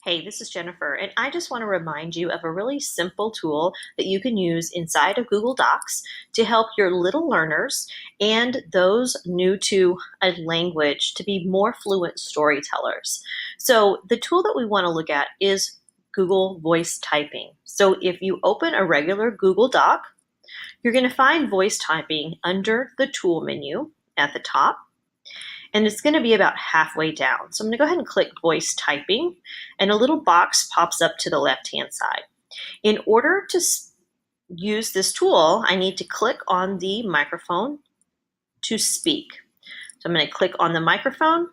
Hey, this is Jennifer, and I just want to remind you of a really simple tool that you can use inside of Google Docs to help your little learners and those new to a language to be more fluent storytellers. So, the tool that we want to look at is Google Voice Typing. So, if you open a regular Google Doc, you're going to find voice typing under the tool menu at the top. And it's going to be about halfway down. So I'm going to go ahead and click voice typing, and a little box pops up to the left-hand side. In order to use this tool, I need to click on the microphone to speak. So I'm going to click on the microphone.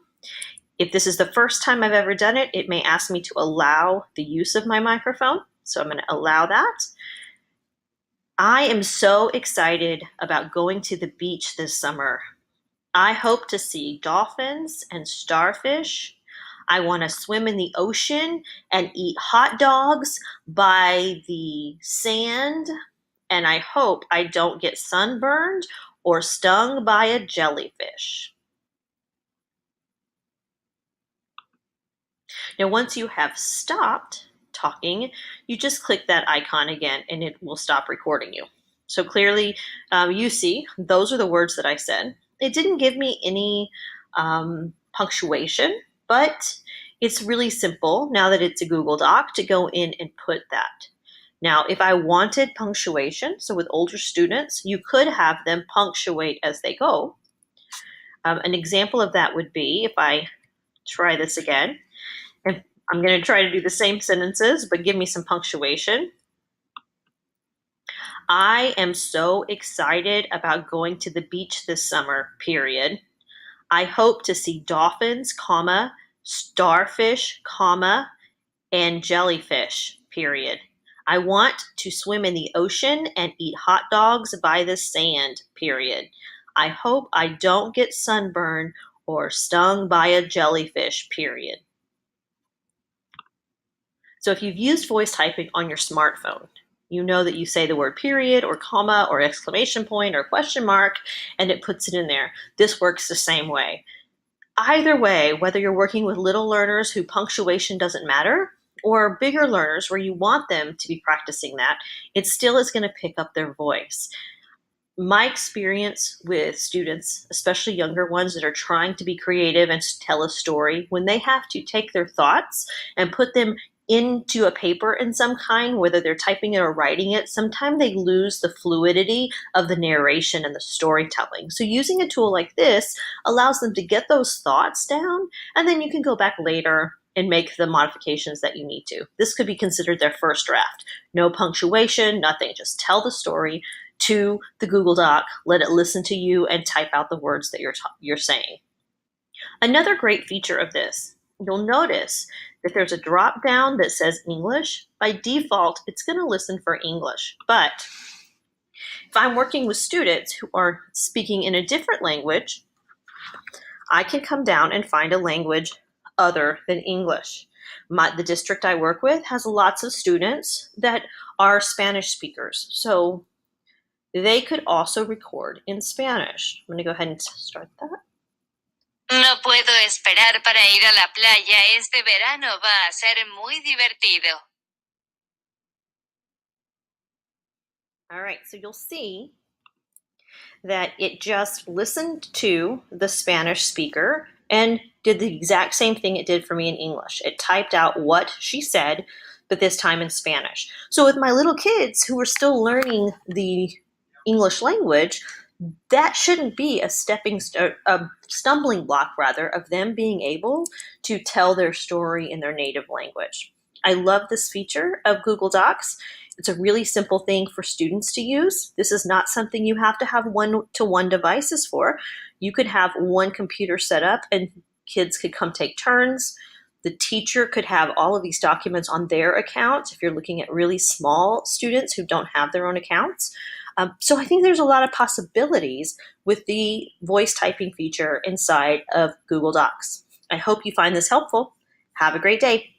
If this is the first time I've ever done it, it may ask me to allow the use of my microphone. So I'm going to allow that. I am so excited about going to the beach this summer. I hope to see dolphins and starfish. I want to swim in the ocean and eat hot dogs by the sand. And I hope I don't get sunburned or stung by a jellyfish. Now, once you have stopped talking, you just click that icon again and it will stop recording you. So clearly, you see, those are the words that I said. It didn't give me any punctuation, but it's really simple now that it's a Google Doc to go in and put that. Now, if I wanted punctuation, so with older students, you could have them punctuate as they go. An example of that would be if I try this again, and I'm going to try to do the same sentences, but give me some punctuation. I am so excited about going to the beach this summer, period. I hope to see dolphins, comma, starfish, comma, and jellyfish, period. I want to swim in the ocean and eat hot dogs by the sand, period. I hope I don't get sunburned or stung by a jellyfish, period. So if you've used voice typing on your smartphone, you know that you say the word period or comma or exclamation point or question mark, and it puts it in there. This works the same way. Either way, whether you're working with little learners who punctuation doesn't matter, or bigger learners where you want them to be practicing that, it still is going to pick up their voice. My experience with students, especially younger ones that are trying to be creative and tell a story, when they have to take their thoughts and put them into a paper in some kind, whether they're typing it or writing it, sometimes they lose the fluidity of the narration and the storytelling. So using a tool like this allows them to get those thoughts down, and then you can go back later and make the modifications that you need to. This could be considered their first draft. No punctuation, nothing. Just tell the story to the Google Doc, let it listen to you, and type out the words that you're saying. Another great feature of this, you'll notice that there's a drop down that says English. By default, it's going to listen for English. But if I'm working with students who are speaking in a different language, I can come down and find a language other than English. The district I work with has lots of students that are Spanish speakers. So they could also record in Spanish. I'm going to go ahead and start that. No puedo esperar para ir a la playa. Este verano va a ser muy divertido. All right, so you'll see that it just listened to the Spanish speaker and did the exact same thing it did for me in English. It typed out what she said, but this time in Spanish. So with my little kids who are still learning the English language, that shouldn't be a stumbling block rather of them being able to tell their story in their native language. I love this feature of Google Docs. It's a really simple thing for students to use. This is not something you have to have one-to-one devices for. You could have one computer set up and kids could come take turns. The teacher could have all of these documents on their account if you're looking at really small students who don't have their own accounts. So I think there's a lot of possibilities with the voice typing feature inside of Google Docs. I hope you find this helpful. Have a great day.